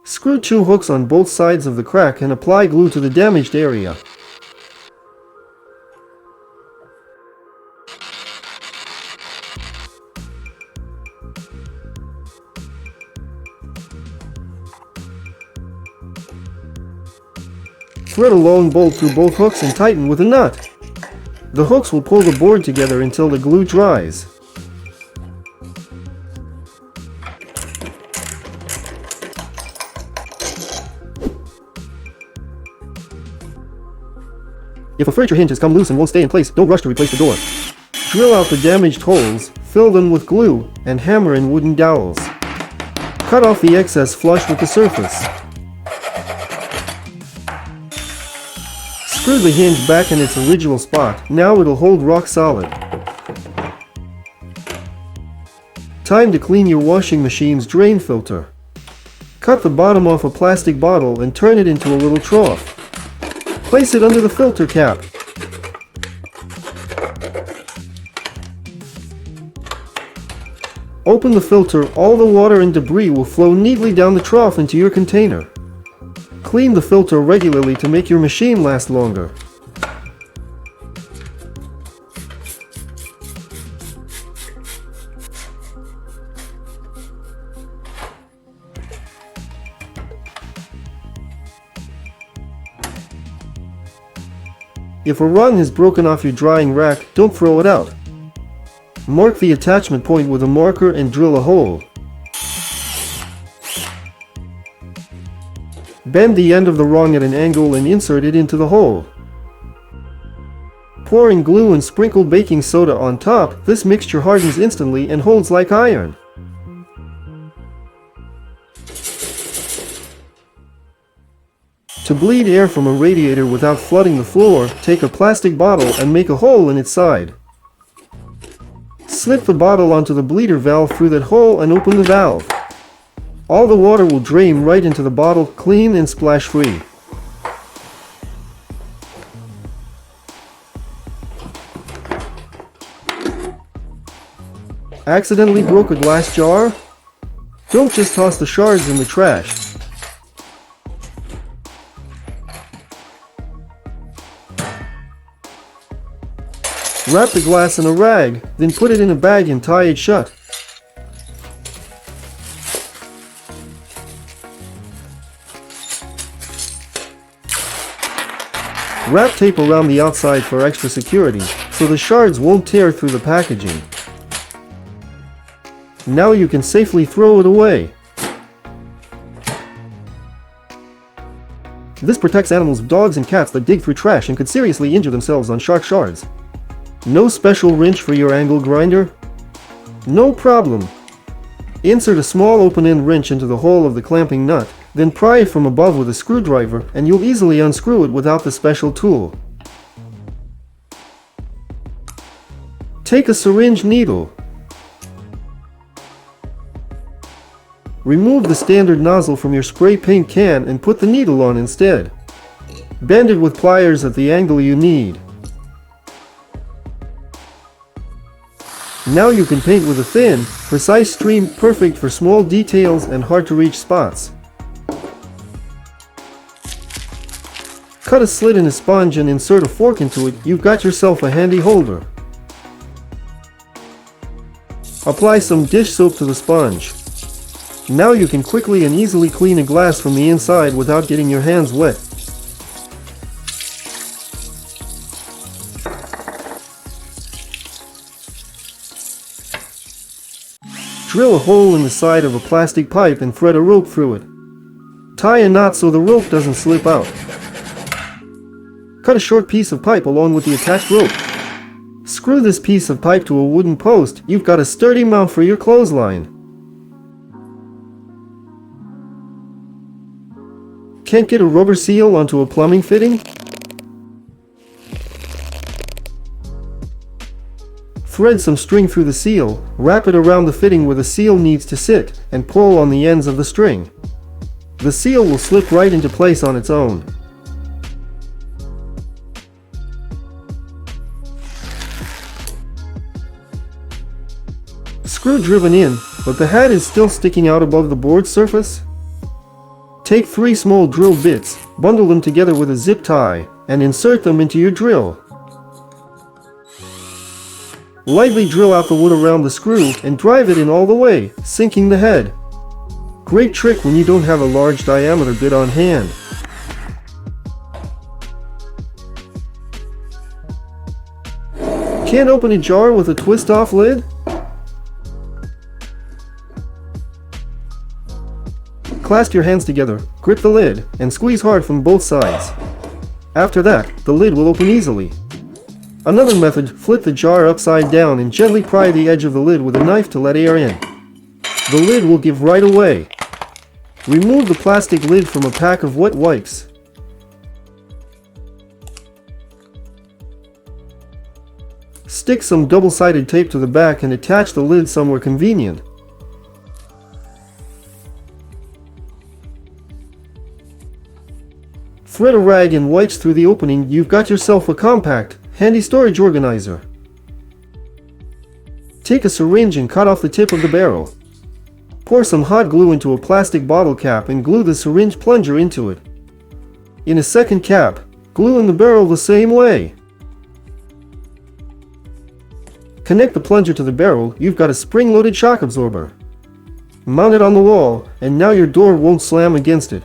Screw 2 hooks on both sides of the crack and apply glue to the damaged area. Thread a long bolt through both hooks and tighten with a nut. The hooks will pull the board together until the glue dries. If a fridge or hinge has come loose and won't stay in place, don't rush to replace the door. Drill out the damaged holes, fill them with glue, and hammer in wooden dowels. Cut off the excess flush with the surface. Screw the hinge back in its original spot. Now it'll hold rock solid. Time to clean your washing machine's drain filter. Cut the bottom off a plastic bottle and turn it into a little trough. Place it under the filter cap. Open the filter. All the water and debris will flow neatly down the trough into your container. Clean the filter regularly to make your machine last longer. If a rung has broken off your drying rack, don't throw it out. Mark the attachment point with a marker and drill a hole. Bend the end of the rung at an angle and insert it into the hole. Pour in glue and sprinkle baking soda on top. This mixture hardens instantly and holds like iron. To bleed air from a radiator without flooding the floor, take a plastic bottle and make a hole in its side. Slip the bottle onto the bleeder valve through that hole and open the valve. All the water will drain right into the bottle, clean and splash-free. Accidentally broke a glass jar? Don't just toss the shards in the trash. Wrap the glass in a rag, then put it in a bag and tie it shut. Wrap tape around the outside for extra security, so the shards won't tear through the packaging. Now you can safely throw it away. This protects animals, dogs and cats that dig through trash and could seriously injure themselves on sharp shards. No special wrench for your angle grinder? No problem. Insert a small open-end wrench into the hole of the clamping nut, then pry it from above with a screwdriver, and you'll easily unscrew it without the special tool. Take a syringe needle. Remove the standard nozzle from your spray paint can and put the needle on instead. Bend it with pliers at the angle you need. Now you can paint with a thin, precise stream, perfect for small details and hard-to-reach spots. Cut a slit in a sponge and insert a fork into it. You've got yourself a handy holder. Apply some dish soap to the sponge. Now you can quickly and easily clean a glass from the inside without getting your hands wet. Drill a hole in the side of a plastic pipe and thread a rope through it. Tie a knot so the rope doesn't slip out. Cut a short piece of pipe along with the attached rope. Screw this piece of pipe to a wooden post. You've got a sturdy mount for your clothesline. Can't get a rubber seal onto a plumbing fitting? Thread some string through the seal, wrap it around the fitting where the seal needs to sit, and pull on the ends of the string. The seal will slip right into place on its own. Screw driven in, but the head is still sticking out above the board surface. Take 3 small drill bits, bundle them together with a zip tie, and insert them into your drill. Lightly drill out the wood around the screw and drive it in all the way, sinking the head. Great trick when you don't have a large diameter bit on hand. Can't open a jar with a twist-off lid? Clasp your hands together, grip the lid, and squeeze hard from both sides. After that, the lid will open easily. Another method, flip the jar upside down and gently pry the edge of the lid with a knife to let air in. The lid will give right away. Remove the plastic lid from a pack of wet wipes. Stick some double-sided tape to the back and attach the lid somewhere convenient. Thread a rag and wipes through the opening. You've got yourself a compact, handy storage organizer. Take a syringe and cut off the tip of the barrel. Pour some hot glue into a plastic bottle cap and glue the syringe plunger into it. In a second cap, glue in the barrel the same way. Connect the plunger to the barrel. You've got a spring-loaded shock absorber. Mount it on the wall, and now your door won't slam against it.